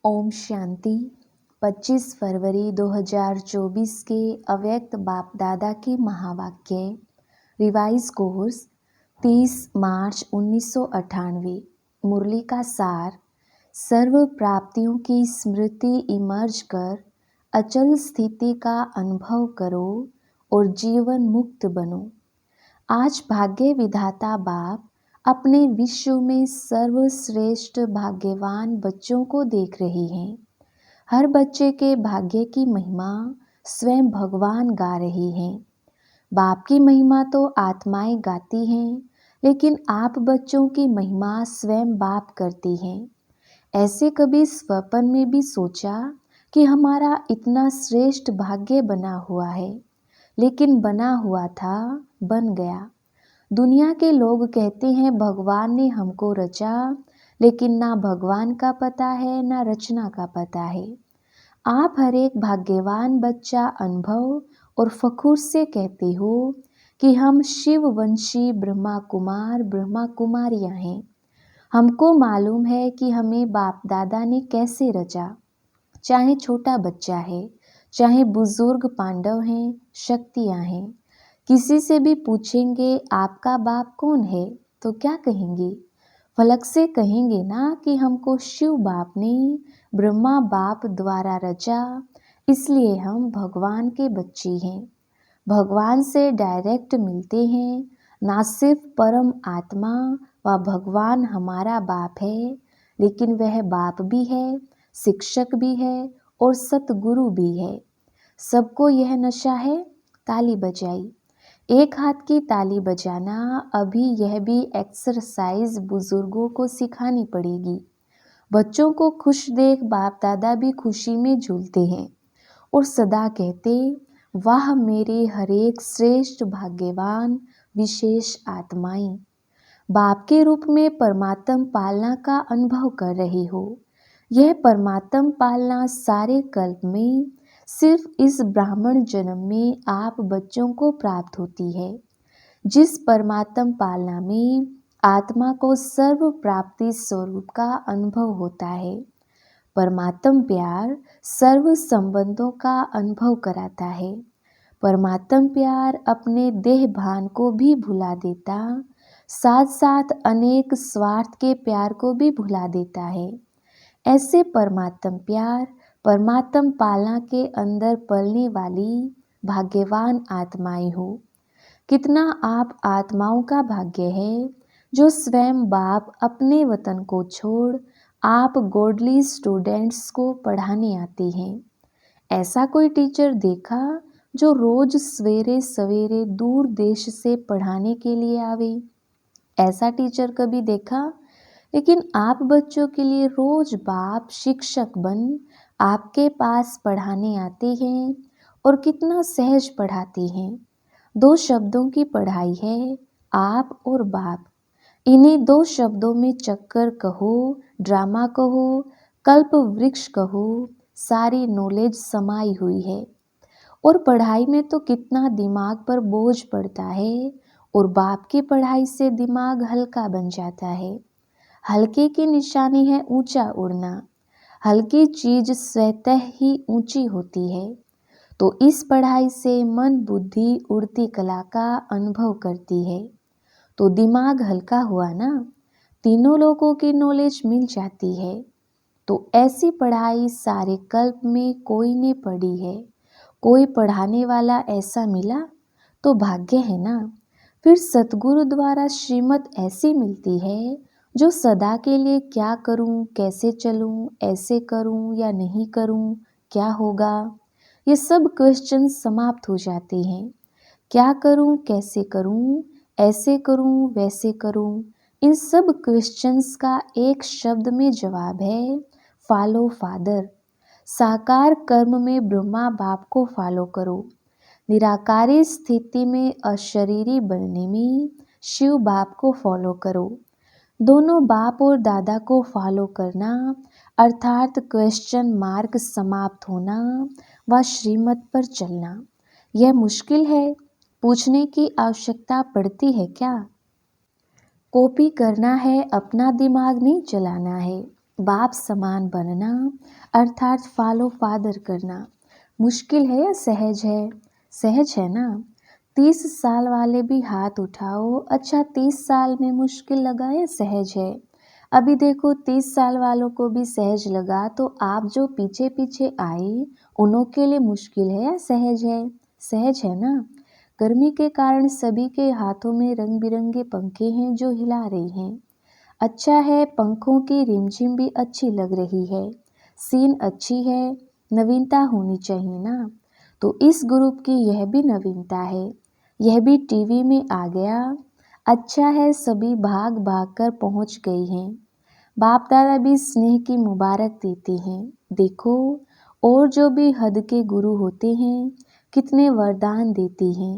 ओम शांति। 25 फरवरी 2024 के अव्यक्त बाप दादा की महावाक्य। रिवाइज कोर्स 30 मार्च 1998। मुरली का सार। सर्व प्राप्तियों की स्मृति इमर्ज कर अचल स्थिति का अनुभव करो और जीवन मुक्त बनो। आज भाग्य विधाता बाप अपने विश्व में सर्वश्रेष्ठ भाग्यवान बच्चों को देख रही हैं। हर बच्चे के भाग्य की महिमा स्वयं भगवान गा रही हैं। बाप की महिमा तो आत्माएं गाती हैं, लेकिन आप बच्चों की महिमा स्वयं बाप करती हैं। ऐसे कभी स्वप्न में भी सोचा कि हमारा इतना श्रेष्ठ भाग्य बना हुआ है, लेकिन बना हुआ था, बन गया। दुनिया के लोग कहते हैं भगवान ने हमको रचा, लेकिन ना भगवान का पता है ना रचना का पता है। आप हर एक भाग्यवान बच्चा अनुभव और फखुर से कहते हो कि हम शिववंशी ब्रह्मा कुमार ब्रह्मा कुमारियां हैं। हमको मालूम है कि हमें बाप दादा ने कैसे रचा। चाहे छोटा बच्चा है, चाहे बुजुर्ग पांडव हैं, शक्तियां हैं। किसी से भी पूछेंगे आपका बाप कौन है तो क्या कहेंगे? फलक से कहेंगे ना कि हमको शिव बाप ने ब्रह्मा बाप द्वारा रचा, इसलिए हम भगवान के बच्चे हैं। भगवान से डायरेक्ट मिलते हैं। ना सिर्फ परम आत्मा व भगवान हमारा बाप है, लेकिन वह बाप भी है, शिक्षक भी है और सतगुरु भी है। सबको यह नशा है। ताली बजाई। एक हाथ की ताली बजाना, अभी यह भी एक्सरसाइज बुजुर्गों को सिखानी पड़ेगी। बच्चों को खुश देख बाप दादा भी खुशी में झूलते हैं और सदा कहते, वाह मेरे हरेक श्रेष्ठ भाग्यवान विशेष आत्माएं। बाप के रूप में परमात्म पालना का अनुभव कर रही हो। यह परमात्म पालना सारे कल्प में सिर्फ इस ब्राह्मण जन्म में आप बच्चों को प्राप्त होती है। जिस परमात्म पालना में आत्मा को सर्व प्राप्ति स्वरूप का अनुभव होता है। परमात्म प्यार सर्व संबंधों का अनुभव कराता है। परमात्म प्यार अपने देह भान को भी भुला देता, साथ साथ अनेक स्वार्थ के प्यार को भी भुला देता है। ऐसे परमात्म प्यार परमात्म पालना के अंदर पलने वाली भाग्यवान आत्माएं हो। कितना आप आत्माओं का भाग्य है जो स्वयं बाप अपने वतन को छोड़ आप गॉडली स्टूडेंट्स को पढ़ाने आते हैं। ऐसा कोई टीचर देखा जो रोज सवेरे सवेरे दूर देश से पढ़ाने के लिए आवे? ऐसा टीचर कभी देखा? लेकिन आप बच्चों के लिए रोज बाप शिक्षक बन आपके पास पढ़ाने आते हैं और कितना सहज पढ़ाते हैं। 2 शब्दों की पढ़ाई है, आप और बाप। इन्हीं 2 शब्दों में चक्कर कहो, ड्रामा कहो, कल्प वृक्ष कहो, सारी नॉलेज समाई हुई है। और पढ़ाई में तो कितना दिमाग पर बोझ पड़ता है और बाप की पढ़ाई से दिमाग हल्का बन जाता है। हल्के की निशानी है ऊंचा उड़ना। हल्की चीज स्वतः ही ऊंची होती है। तो इस पढ़ाई से मन बुद्धि उड़ती कला का अनुभव करती है, तो दिमाग हल्का हुआ ना। तीनों लोगों की नॉलेज मिल जाती है। तो ऐसी पढ़ाई सारे कल्प में कोई ने पढ़ी है। कोई पढ़ाने वाला ऐसा मिला तो भाग्य है ना। फिर सतगुरु द्वारा श्रीमत ऐसी मिलती है जो सदा के लिए क्या करूं, कैसे चलूं, ऐसे करूं या नहीं करूं, क्या होगा, ये सब क्वेश्चन समाप्त हो जाते हैं। क्या करूं, कैसे करूं, ऐसे करूं, वैसे करूं, इन सब क्वेश्चंस का एक शब्द में जवाब है, फॉलो फादर। साकार कर्म में ब्रह्मा बाप को फॉलो करो। निराकारी स्थिति में अशरीरी बनने में शिव बाप को फॉलो करो। दोनों बाप और दादा को फॉलो करना अर्थात क्वेश्चन मार्क समाप्त होना व श्रीमत पर चलना। यह मुश्किल है, पूछने की आवश्यकता पड़ती है क्या? कॉपी करना है, अपना दिमाग नहीं चलाना है। बाप समान बनना अर्थात फॉलो फादर करना मुश्किल है या सहज है? सहज है ना। 30 साल वाले भी हाथ उठाओ। अच्छा, 30 साल में मुश्किल लगा या सहज है? अभी देखो, 30 साल वालों को भी सहज लगा, तो आप जो पीछे पीछे आए उन्हों के लिए मुश्किल है या सहज है? सहज है ना। गर्मी के कारण सभी के हाथों में रंग बिरंगे पंखे हैं जो हिला रहे हैं। अच्छा है, पंखों की रिमझिम भी अच्छी लग रही है। सीन अच्छी है, नवीनता होनी चाहिए ना। तो इस ग्रुप की यह भी नवीनता है, यह भी टीवी में आ गया। अच्छा है, सभी भाग भाग कर पहुंच गए हैं। बाप दादा भी स्नेह की मुबारक देते हैं। देखो, और जो भी हद के गुरु होते हैं कितने वरदान देते हैं।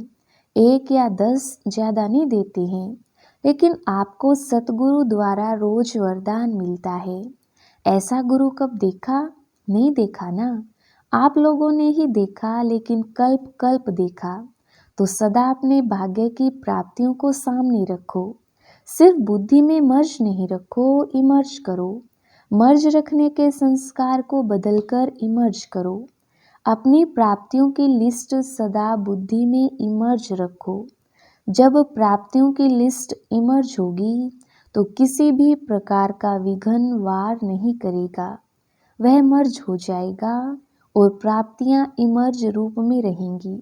1 या 10 ज़्यादा नहीं देते हैं, लेकिन आपको सतगुरु द्वारा रोज वरदान मिलता है। ऐसा गुरु कब देखा? नहीं देखा ना। आप लोगों ने ही देखा, लेकिन कल्प कल्प देखा। तो सदा अपने भाग्य की प्राप्तियों को सामने रखो। सिर्फ बुद्धि में मर्ज नहीं रखो, इमर्ज करो। मर्ज रखने के संस्कार को बदलकर इमर्ज करो। अपनी प्राप्तियों की लिस्ट सदा बुद्धि में इमर्ज रखो। जब प्राप्तियों की लिस्ट इमर्ज होगी तो किसी भी प्रकार का विघ्न वार नहीं करेगा। वह मर्ज हो जाएगा और प्राप्तियां इमर्ज रूप में रहेंगी।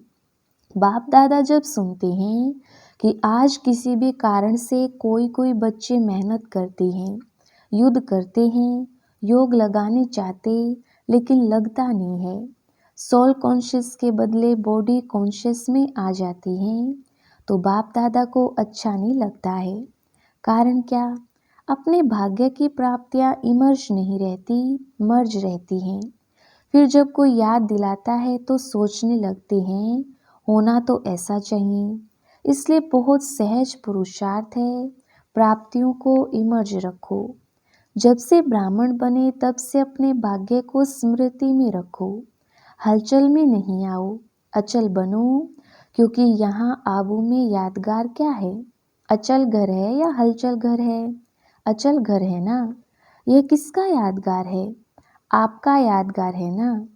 बाप दादा जब सुनते हैं कि आज किसी भी कारण से कोई बच्चे मेहनत करते हैं, युद्ध करते हैं, योग लगाने चाहते, लेकिन लगता नहीं है, सोल कॉन्शियस के बदले बॉडी कॉन्शियस में आ जाते हैं, तो बाप दादा को अच्छा नहीं लगता है। कारण क्या? अपने भाग्य की प्राप्तियां इमर्ज नहीं रहती, मर्ज रहती हैं। फिर जब कोई याद दिलाता है तो सोचने लगते हैं, होना तो ऐसा चाहिए। इसलिए बहुत सहज पुरुषार्थ है, प्राप्तियों को इमर्ज रखो। जब से ब्राह्मण बने तब से अपने भाग्य को स्मृति में रखो। हलचल में नहीं आओ, अचल बनो, क्योंकि यहाँ आबू में यादगार क्या है? अचल घर है या हलचल घर है? अचल घर है ना। यह किसका यादगार है? आपका यादगार है ना।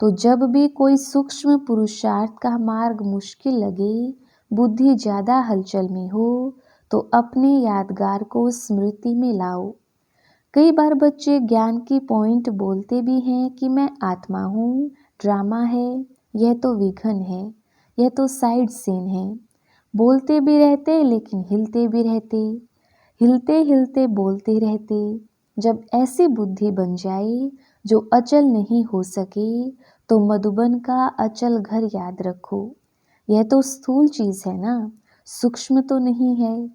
तो जब भी कोई सूक्ष्म पुरुषार्थ का मार्ग मुश्किल लगे, बुद्धि ज़्यादा हलचल में हो, तो अपने यादगार को स्मृति में लाओ। कई बार बच्चे ज्ञान की पॉइंट बोलते भी हैं कि मैं आत्मा हूँ, ड्रामा है, यह तो विघन है, यह तो साइड सीन है। बोलते भी रहते लेकिन हिलते भी रहते, हिलते हिलते बोलते रहते। जब ऐसी बुद्धि बन जाए जो अचल नहीं हो सके, तो मधुबन का अचल घर याद रखो। यह तो स्थूल चीज़ है ना, सूक्ष्म तो नहीं है,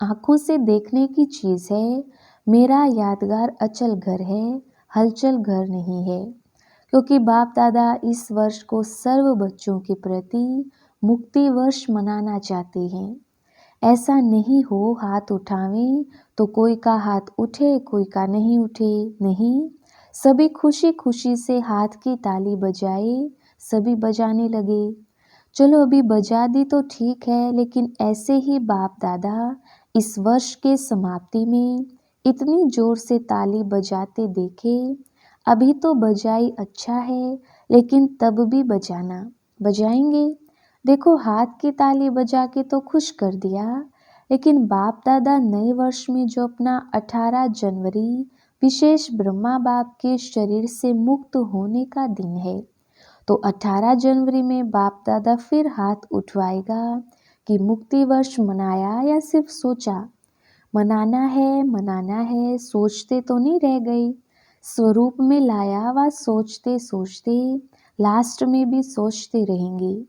आँखों से देखने की चीज़ है। मेरा यादगार अचल घर है, हलचल घर नहीं है। क्योंकि बाप दादा इस वर्ष को सर्व बच्चों के प्रति मुक्ति वर्ष मनाना चाहते हैं। ऐसा नहीं हो हाथ उठावें तो कोई का हाथ उठे, कोई का नहीं उठे, नहीं। सभी खुशी खुशी से हाथ की ताली बजाए, सभी बजाने लगे। चलो अभी बजा दी तो ठीक है, लेकिन ऐसे ही बाप दादा इस वर्ष के समाप्ति में इतनी जोर से ताली बजाते देखे। अभी तो बजाई अच्छा है, लेकिन तब भी बजाना, बजाएंगे। देखो, हाथ की ताली बजा के तो खुश कर दिया, लेकिन बाप दादा नए वर्ष में जो अपना 18 जनवरी विशेष ब्रह्मा बाप के शरीर से मुक्त होने का दिन है, तो 18 जनवरी में बाप दादा फिर हाथ उठवाएगा कि मुक्ति वर्ष मनाया या सिर्फ सोचा। मनाना है, सोचते तो नहीं रह गई। स्वरूप में लाया व सोचते सोचते लास्ट में भी सोचते रहेंगे।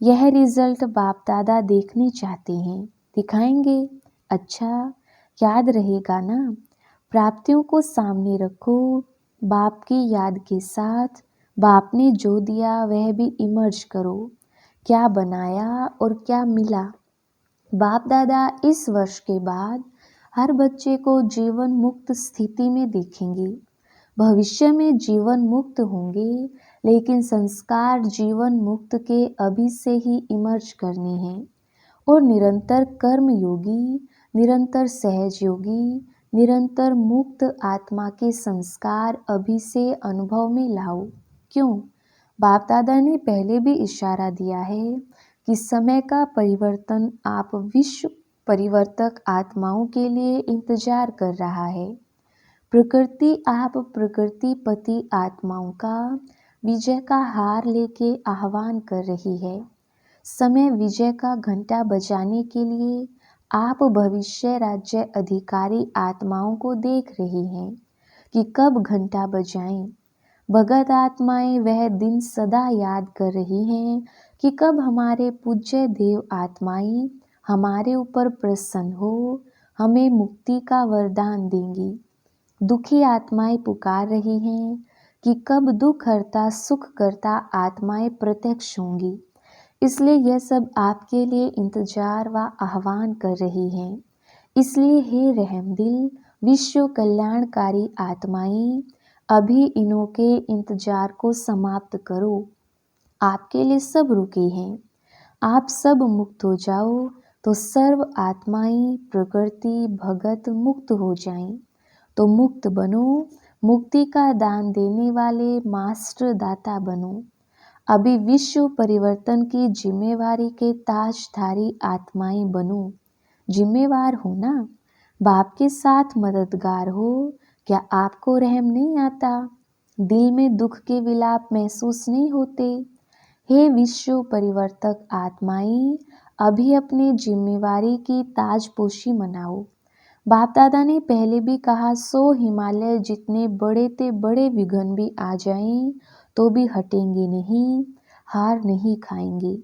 यह रिजल्ट बाप दादा देखने चाहते हैं, दिखाएंगे। अच्छा, याद रहेगा ना। प्राप्तियों को सामने रखो, बाप की याद के साथ। बाप ने जो दिया वह भी इमर्ज करो, क्या बनाया और क्या मिला। बाप दादा इस वर्ष के बाद हर बच्चे को जीवन मुक्त स्थिति में देखेंगे। भविष्य में जीवन मुक्त होंगे, लेकिन संस्कार जीवन मुक्त के अभी से ही इमर्ज करने हैं। और निरंतर कर्म योगी, निरंतर सहज योगी, निरंतर मुक्त आत्मा के संस्कार अभी से अनुभव में लाओ। क्यों? बाप दादा ने पहले भी इशारा दिया है कि समय का परिवर्तन आप विश्व परिवर्तक आत्माओं के लिए इंतजार कर रहा है। प्रकृति आप प्रकृतिपति आत्माओं का विजय का हार लेके आह्वान कर रही है। समय विजय का घंटा बजाने के लिए आप भविष्य राज्य अधिकारी आत्माओं को देख रही हैं कि कब घंटा बजाएं। भगत आत्माएं वह दिन सदा याद कर रही हैं कि कब हमारे पूज्य देव आत्माएं हमारे ऊपर प्रसन्न हो, हमें मुक्ति का वरदान देंगी। दुखी आत्माएं पुकार रही हैं कि कब दुख हरता सुख करता आत्माएं प्रत्यक्ष होंगी। इसलिए यह सब आपके लिए इंतजार व आह्वान कर रही हैं। इसलिए हे रहमदिल विश्व कल्याणकारी आत्माएं, अभी इन्हों के इंतजार को समाप्त करो। आपके लिए सब रुके हैं। आप सब मुक्त हो जाओ तो सर्व आत्माएं प्रकृति भगत मुक्त हो जाएं। तो मुक्त बनो, मुक्ति का दान देने वाले मास्टर दाता बनो। अभी विश्व परिवर्तन की जिम्मेवारी के ताजधारी आत्माएं बनो। जिम्मेवार हो ना, बाप के साथ मददगार हो। क्या आपको रहम नहीं आता? दिल में दुख के विलाप महसूस नहीं होते? हे विश्व परिवर्तक आत्माएं, अभी अपनी जिम्मेवारी की ताजपोशी मनाओ। बाप दादा ने पहले भी कहा, 100 हिमालय जितने बड़े ते बड़े विघ्न भी आ जाएं तो भी हटेंगे नहीं, हार नहीं खाएंगे।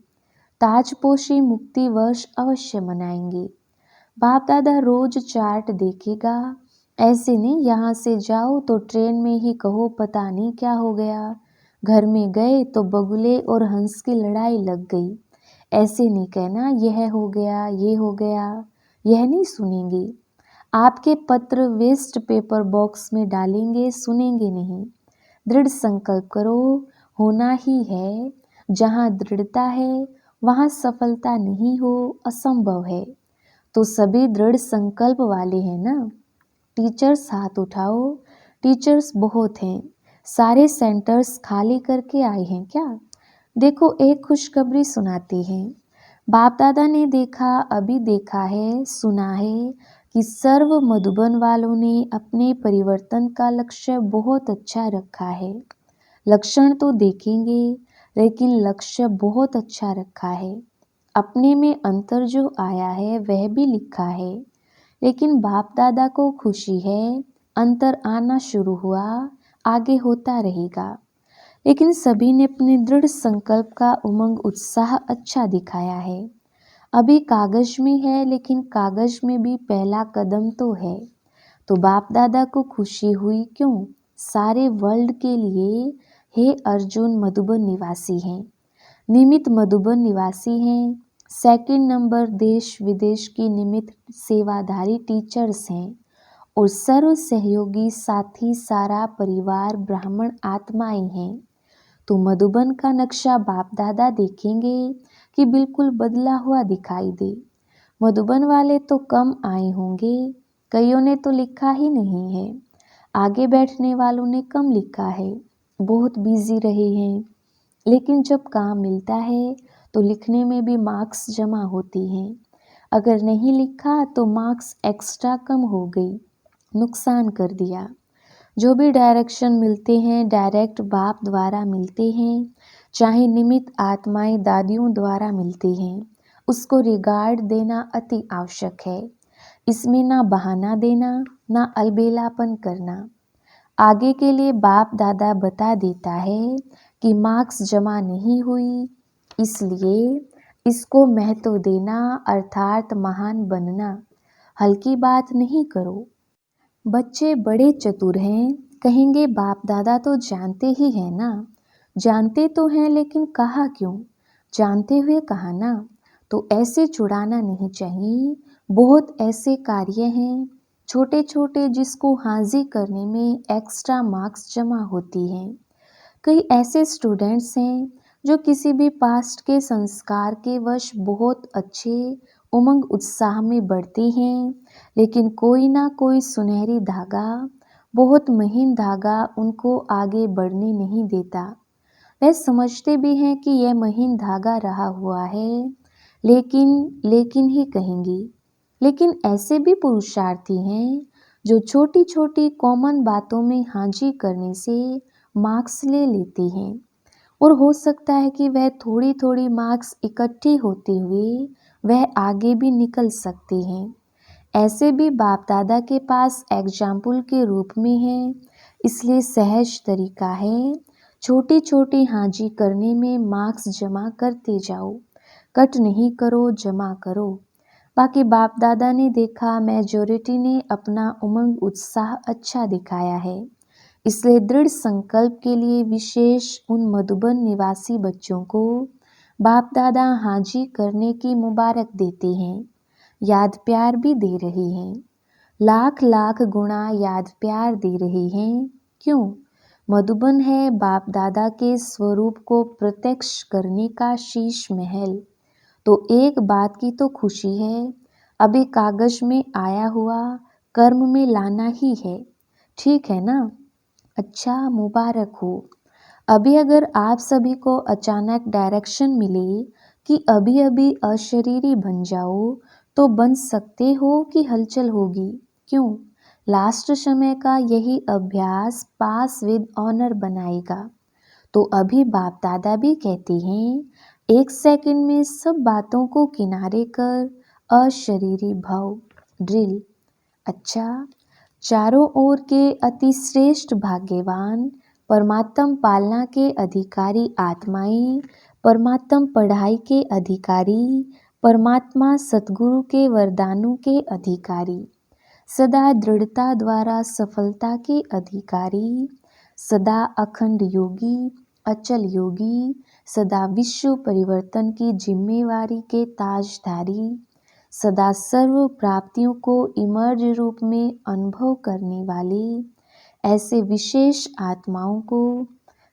ताजपोशी मुक्ति वर्ष अवश्य मनाएंगे। बाप दादा रोज चार्ट देखेगा। ऐसे नहीं यहाँ से जाओ तो ट्रेन में ही कहो पता नहीं क्या हो गया, घर में गए तो बगुले और हंस की लड़ाई लग गई। ऐसे नहीं कहना यह हो गया ये हो गया, यह नहीं सुनेंगे। आपके पत्र वेस्ट पेपर बॉक्स में डालेंगे, सुनेंगे नहीं। दृढ़ संकल्प करो, होना ही है। जहाँ दृढ़ता है वहाँ सफलता नहीं हो असंभव है। तो सभी दृढ़ संकल्प वाले हैं ना? टीचर्स हाथ उठाओ। टीचर्स बहुत हैं। सारे सेंटर्स खाली करके आए हैं क्या? देखो एक खुशखबरी सुनाते हैं। बाप दादा ने देखा, अभी देखा है, सुना है कि सर्व मधुबन वालों ने अपने परिवर्तन का लक्ष्य बहुत अच्छा रखा है। लक्षण तो देखेंगे लेकिन लक्ष्य बहुत अच्छा रखा है। अपने में अंतर जो आया है वह भी लिखा है। लेकिन बाप दादा को खुशी है, अंतर आना शुरू हुआ, आगे होता रहेगा। लेकिन सभी ने अपने दृढ़ संकल्प का उमंग उत्साह अच्छा दिखाया है। अभी कागज में है लेकिन कागज में भी पहला कदम तो है। तो बाप दादा को खुशी हुई क्यों? सारे वर्ल्ड के लिए हे अर्जुन मधुबन निवासी हैं, निमित मधुबन निवासी हैं। सेकंड नंबर देश विदेश की निमित सेवाधारी टीचर्स हैं और सर्व सहयोगी साथी सारा परिवार ब्राह्मण आत्माएं हैं। तो मधुबन का नक्शा बाप दादा देखेंगे कि बिल्कुल बदला हुआ दिखाई दे। मधुबन वाले तो कम आए होंगे, कईयों ने तो लिखा ही नहीं है। आगे बैठने वालों ने कम लिखा है, बहुत बिजी रहे हैं। लेकिन जब काम मिलता है तो लिखने में भी मार्क्स जमा होती हैं। अगर नहीं लिखा तो मार्क्स एक्स्ट्रा कम हो गई, नुकसान कर दिया। जो भी डायरेक्शन मिलते हैं डायरेक्ट बाप द्वारा मिलते हैं, चाहे निमित्त आत्माएं दादियों द्वारा मिलते हैं, उसको रिगार्ड देना अति आवश्यक है। इसमें ना बहाना देना ना अलबेलापन करना। आगे के लिए बाप दादा बता देता है कि मार्क्स जमा नहीं हुई, इसलिए इसको महत्व देना अर्थात महान बनना। हल्की बात नहीं करो। बच्चे बड़े चतुर हैं, कहेंगे बाप दादा तो जानते ही हैं ना। जानते तो हैं लेकिन कहा क्यों? जानते हुए कहा ना। तो ऐसे चुड़ाना नहीं चाहिए। बहुत ऐसे कार्य हैं छोटे छोटे जिसको हाजिर करने में एक्स्ट्रा मार्क्स जमा होती हैं। कई ऐसे स्टूडेंट्स हैं जो किसी भी पास्ट के संस्कार के वश बहुत अच्छे उमंग उत्साह में बढ़ते हैं, लेकिन कोई ना कोई सुनहरी धागा, बहुत महीन धागा उनको आगे बढ़ने नहीं देता। वह समझते भी हैं कि यह महीन धागा रहा हुआ है, लेकिन ही कहेंगे। लेकिन ऐसे भी पुरुषार्थी हैं जो छोटी छोटी कॉमन बातों में हाजी करने से मार्क्स ले लेते हैं, और हो सकता है कि वह थोड़ी थोड़ी मार्क्स इकट्ठी होते हुए वह आगे भी निकल सकते हैं। ऐसे भी बाप दादा के पास एग्जाम्पल के रूप में है, इसलिए सहज तरीका है छोटी छोटी हाजी करने में मार्क्स जमा करते जाओ, कट नहीं करो, जमा करो। बाकी बाप दादा ने देखा मेजॉरिटी ने अपना उमंग उत्साह अच्छा दिखाया है, इसलिए दृढ़ संकल्प के लिए विशेष उन मधुबन निवासी बच्चों को बाप दादा हाजी करने की मुबारक देते हैं, याद प्यार भी दे रहे हैं, लाख लाख गुणा याद प्यार दे रहे हैं। क्यों? मधुबन है बाप दादा के स्वरूप को प्रत्यक्ष करने का शीश महल। तो एक बात की तो खुशी है, अभी कागज में आया हुआ कर्म में लाना ही है, ठीक है ना? अच्छा, मुबारक हो। अभी अगर आप सभी को अचानक डायरेक्शन मिले कि अभी अभी अशरीरी बन जाओ, तो बन सकते हो कि हलचल होगी। क्यों? लास्ट समय का यही अभ्यास पास विद ऑनर बनाएगा। तो अभी बाप दादा भी कहते हैं, 1 सेकंड में सब बातों को किनारे कर अशरीरी भव, ड्रिल। अच्छा, चारों ओर के अति श्रेष्ठ भाग्यवान परमात्म पालना के अधिकारी आत्माएं, परमात्म पढ़ाई के अधिकारी, परमात्मा सतगुरु के वरदानों के अधिकारी, सदा दृढ़ता द्वारा सफलता के अधिकारी, सदा अखंड योगी, अचल योगी, सदा विश्व परिवर्तन की जिम्मेवारी के ताजधारी, सदा सर्व प्राप्तियों को इमर्ज रूप में अनुभव करने वाले ऐसे विशेष आत्माओं को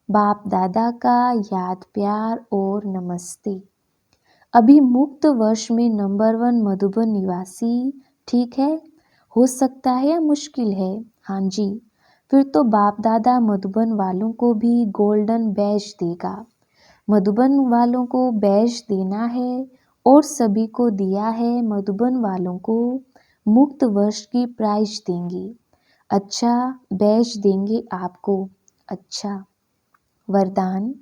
बाप दादा का याद प्यार और नमस्ते। अभी मुक्त वर्ष में नंबर 1 मधुबन निवासी, ठीक है? हो सकता है या मुश्किल है? हाँ जी, फिर तो बाप दादा मधुबन वालों को भी गोल्डन बैज देगा। मधुबन वालों को बैज देना है और सभी को दिया है, मधुबन वालों को मुक्त वर्ष की प्राइज देंगे। अच्छा, बैज देंगे आपको। अच्छा, वरदान।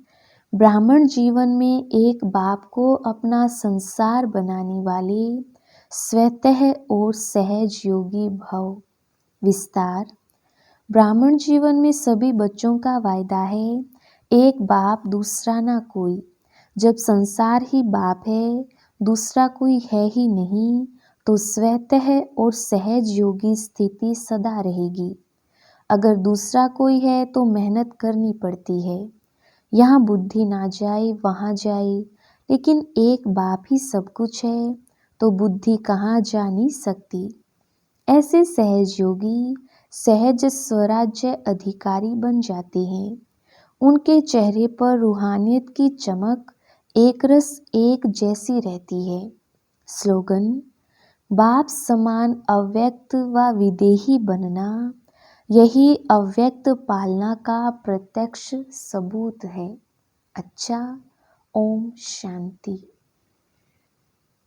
ब्राह्मण जीवन में एक बाप को अपना संसार बनाने वाले स्वतः और सहज योगी भव। विस्तार। ब्राह्मण जीवन में सभी बच्चों का वायदा है, एक बाप दूसरा ना कोई। जब संसार ही बाप है, दूसरा कोई है ही नहीं, तो स्वतः और सहज योगी स्थिति सदा रहेगी। अगर दूसरा कोई है तो मेहनत करनी पड़ती है, यहाँ बुद्धि ना जाए वहाँ जाए, लेकिन एक बाप ही सब कुछ है तो बुद्धि कहाँ जा नहीं सकती। ऐसे सहज योगी सहज स्वराज्य अधिकारी बन जाते हैं। उनके चेहरे पर रूहानियत की चमक एक रस एक जैसी रहती है। स्लोगन। बाप समान अव्यक्त व विदेही बनना, यही अव्यक्त पालना का प्रत्यक्ष सबूत है। अच्छा, ओम शांति।